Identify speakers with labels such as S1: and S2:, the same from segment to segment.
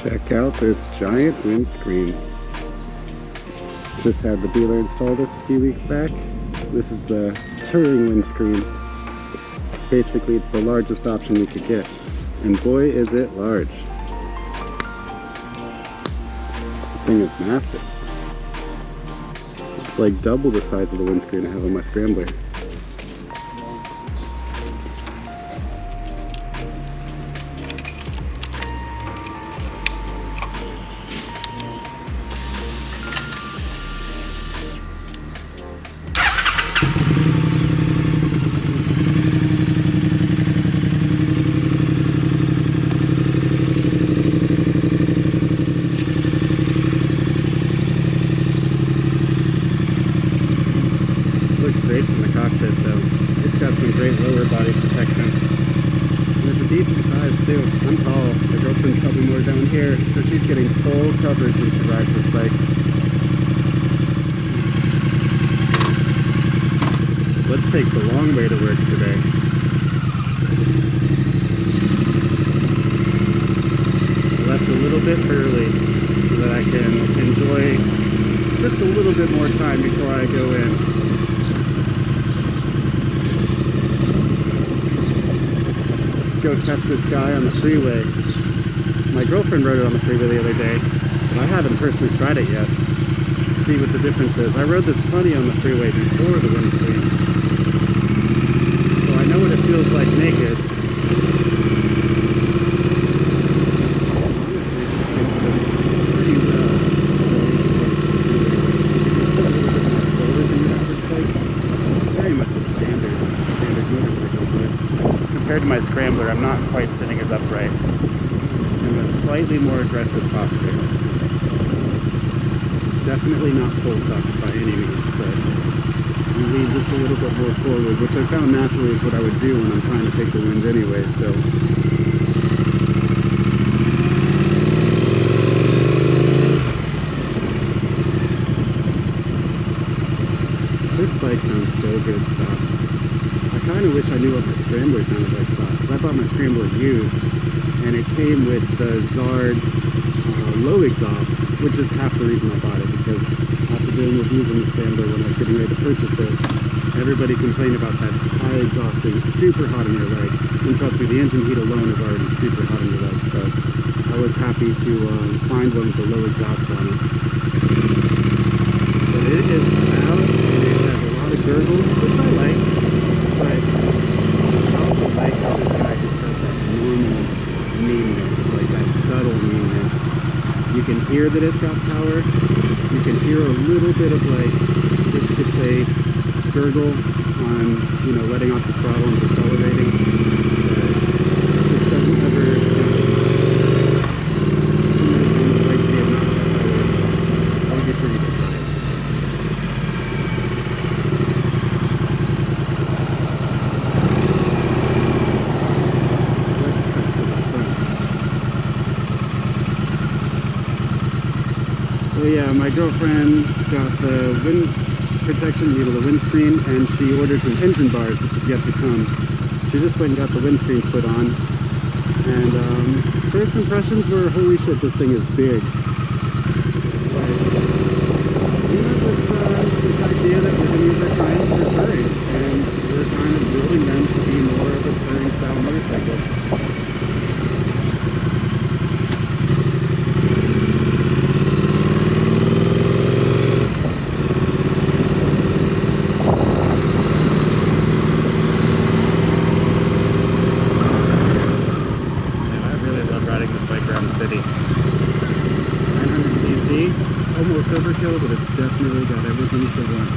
S1: Check out this giant windscreen. Just had the dealer install this a few weeks back. This is the touring windscreen. Basically, it's the largest option we could get. And boy, is it large. The thing is massive. It's like double the size of the windscreen I have on my Scrambler. Great from the cockpit though. It's got some great lower body protection. And it's a decent size too. I'm tall. My girlfriend's probably more down here, so she's getting full coverage when she rides this bike. Let's take the long way to work today. I left a little bit early so that I can enjoy just a little bit more time before I go in. Go test this guy on the freeway. My girlfriend rode it on the freeway the other day, but I haven't personally tried it yet. Let's see what the difference is. I rode this plenty on the freeway before the windscreen, so I know what it feels like naked. Honestly, it just came to pretty well. It's a little bit more forward than the average bike. It's very much a standard motorcycle, but compared to my Scrambler, I'm not quite sitting as upright. I'm a slightly more aggressive posture. Definitely not full tuck by any means, but I lean just a little bit more forward, which I found naturally is what I would do when I'm trying to take the wind anyway, so. This bike sounds so good stock. I kind of wish I knew what my Scrambler sounded like stock, because I bought my Scrambler used, and it came with the Zard low exhaust, which is half the reason I bought it, because after doing reviews on the Scrambler when I was getting ready to purchase it, everybody complained about that high exhaust being super hot on your legs. And trust me, the engine heat alone is already super hot on your legs, so I was happy to find one with the low exhaust on it. But it is loud, and it has a lot of gurgle, which I like. But I also like how this guy just has that normal meanness, like that subtle meanness. You can hear that it's got power. You can hear a little bit of, like, I guess you could say, gurgle on, you know, letting off the throttle and decelerating. But it just doesn't ever sound obnoxious. Some of the things like to be obnoxious, I would get pretty surprised. So yeah, my girlfriend got the wind protection, you know, the windscreen, and she ordered some engine bars, which have yet to come. She just went and got the windscreen put on, and first impressions were, holy shit, this thing is big. But, you know, this idea that we're going to use our time for touring, and we're kind of building them to be more of a touring style motorcycle. City. 900cc, it's almost overkill, but it's definitely got everything you could want.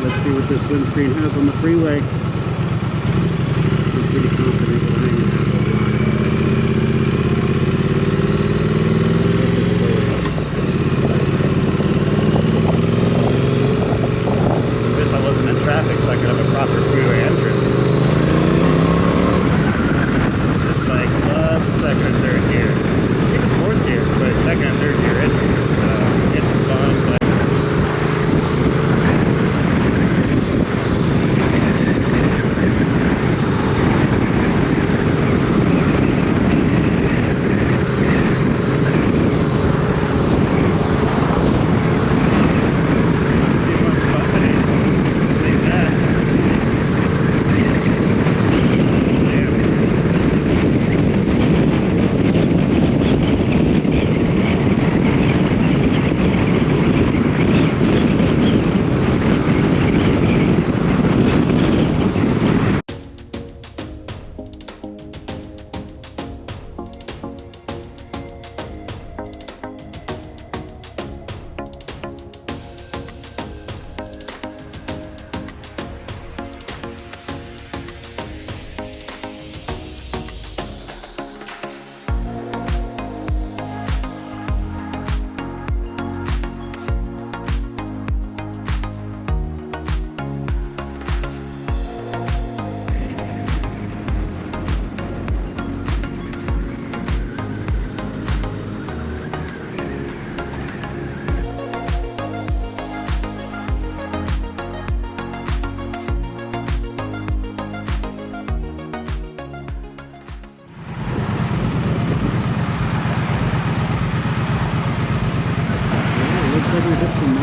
S1: Let's see what this windscreen has on the freeway. I'm pretty confident that I'm going to have a lot of protection. Especially the lower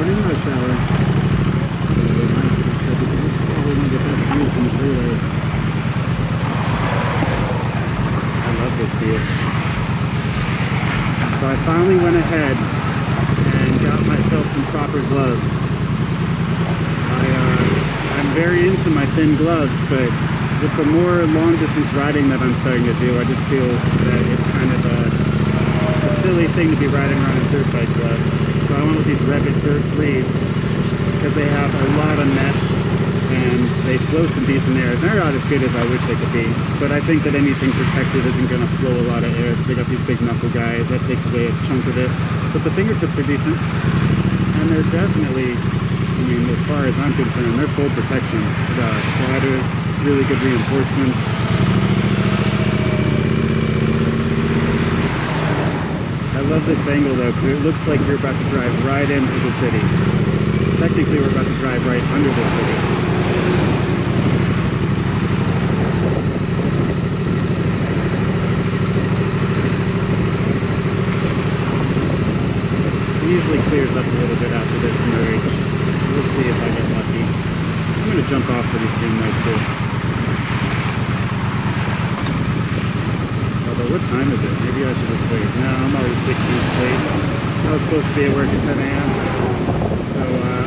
S1: morning rush hour. Really nice. This is probably one of the best views from the freeway. I love this view. So I finally went ahead and got myself some proper gloves. I'm very into my thin gloves, but with the more long distance riding that I'm starting to do, I just feel that it's kind of a silly thing to be riding around in dirt bike gloves. So I went with these Revit Dirt 3s because they have a lot of mesh and they flow some decent air. They're not as good as I wish they could be, but I think that anything protected isn't going to flow a lot of air because they got these big knuckle guys. That takes away a chunk of it. But the fingertips are decent, and they're definitely, I mean, as far as I'm concerned, they're full protection. The slider, really good reinforcements. I love this angle though, because it looks like you're about to drive right into the city. Technically, we're about to drive right under the city. It usually clears up a little bit after this merge. We'll see if I get lucky. I'm going to jump off pretty soon though too. Although, what time is it? Maybe I should just wait. No, I'm already 6 minutes late. I was supposed to be at work at 10 a.m. So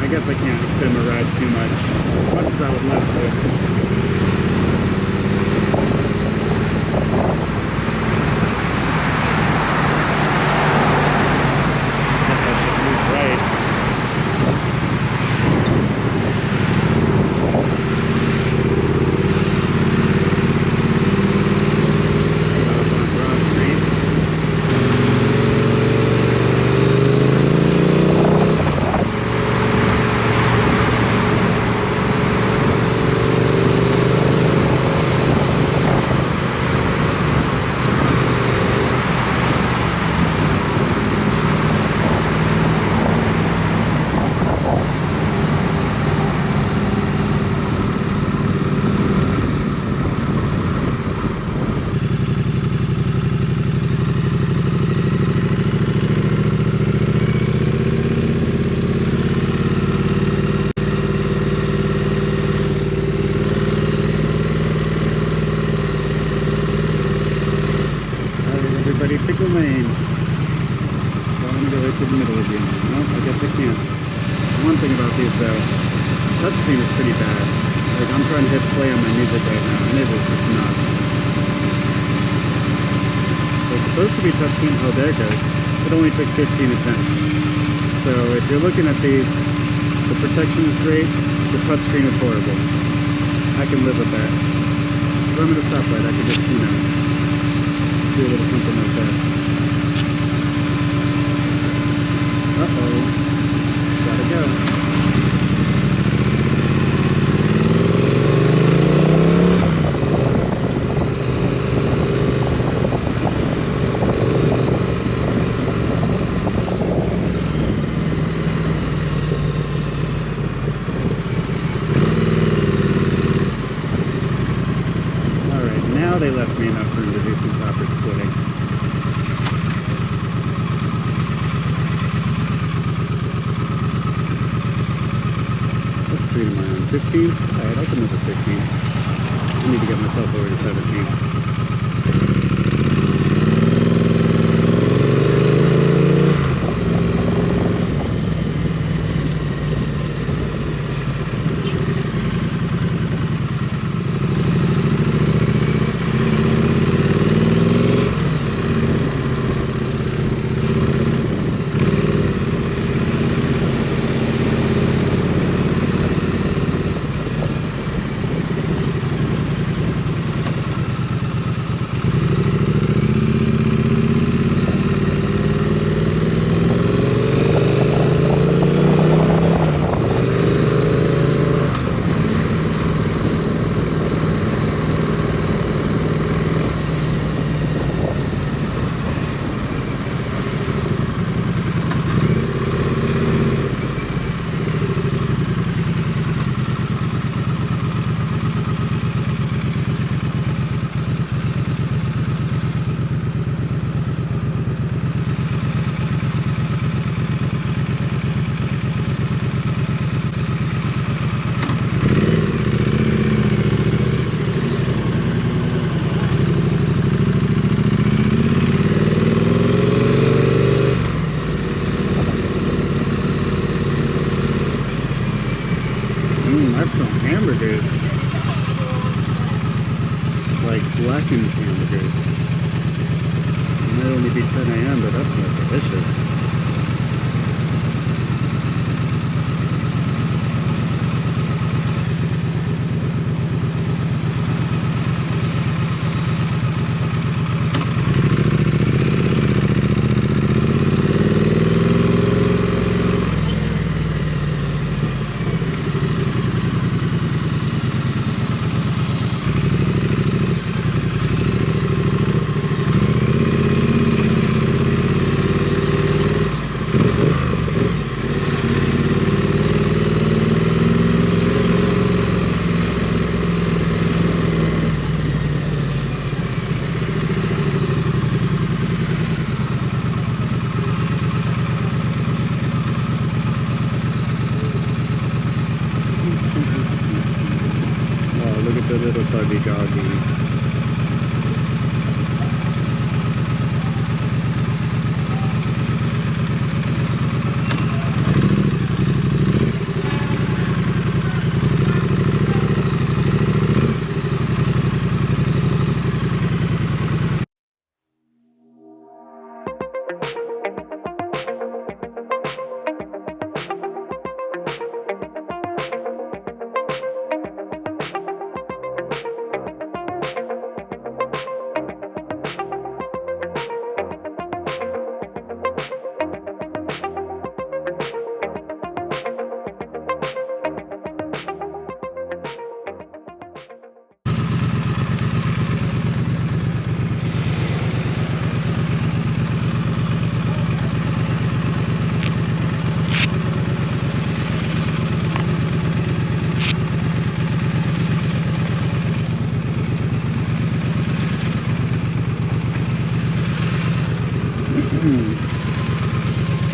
S1: I guess I can't extend my ride too much as I would love to. Guess I should move right. Pickle lane. So I'm gonna go right through the middle again. Nope, I guess I can't. One thing about these though, touchscreen is pretty bad. Like I'm trying to hit play on my music right now, and it is just not. They're supposed to be touchscreen. Oh, there it goes. It only took 15 attempts. So if you're looking at these, the protection is great. The touchscreen is horrible. I can live with that. If I'm at a stoplight, I can just, you know, do a little something like that. Uh-oh. Gotta go. Alright, now they left me enough room to do some proper splitting. What street am I on? 15? Alright, I can move to 15. I need to get myself over to 17. I smell hamburgers. Like blackened hamburgers. It might only be 10 a.m., but that smells delicious. Look at the little buggy doggy.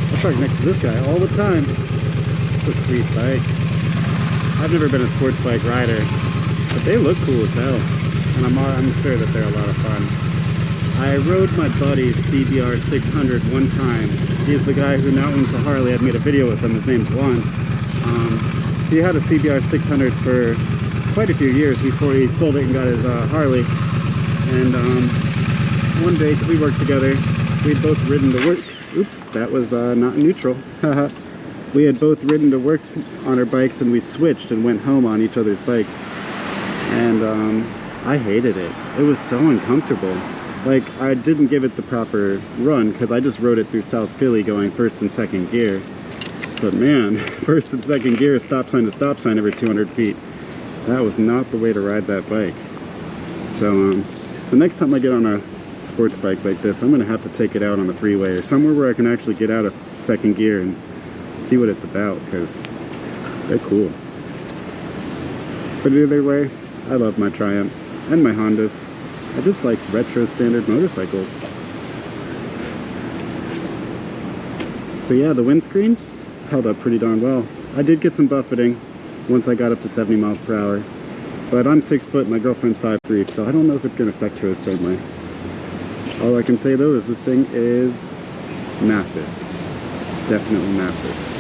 S1: I park next to this guy all the time. It's a sweet bike. I've never been a sports bike rider, but they look cool as hell, and I'm sure that they're a lot of fun. I rode my buddy's CBR 600 one time. He's the guy who now owns the Harley. I've made a video with him. His name's Juan. He had a CBR 600 for quite a few years before he sold it and got his Harley. And one day, because we worked together, we'd both ridden to work. Oops, that was not neutral. We had both ridden to work on our bikes, and we switched and went home on each other's bikes. And I hated it. It was so uncomfortable. Like, I didn't give it the proper run because I just rode it through South Philly going first and second gear. But man, first and second gear, stop sign to stop sign every 200 feet. That was not the way to ride that bike. So the next time I get on a sports bike like this, I'm gonna have to take it out on the freeway or somewhere where I can actually get out of second gear and see what it's about, because they're cool. But either way, I love my Triumphs and my Hondas. I just like retro standard motorcycles. So yeah, the windscreen held up pretty darn well. I did get some buffeting once I got up to 70 miles per hour, but I'm 6 foot and my girlfriend's 5'3", so I don't know if it's gonna affect her the same way. All I can say though is this thing is massive. It's definitely massive.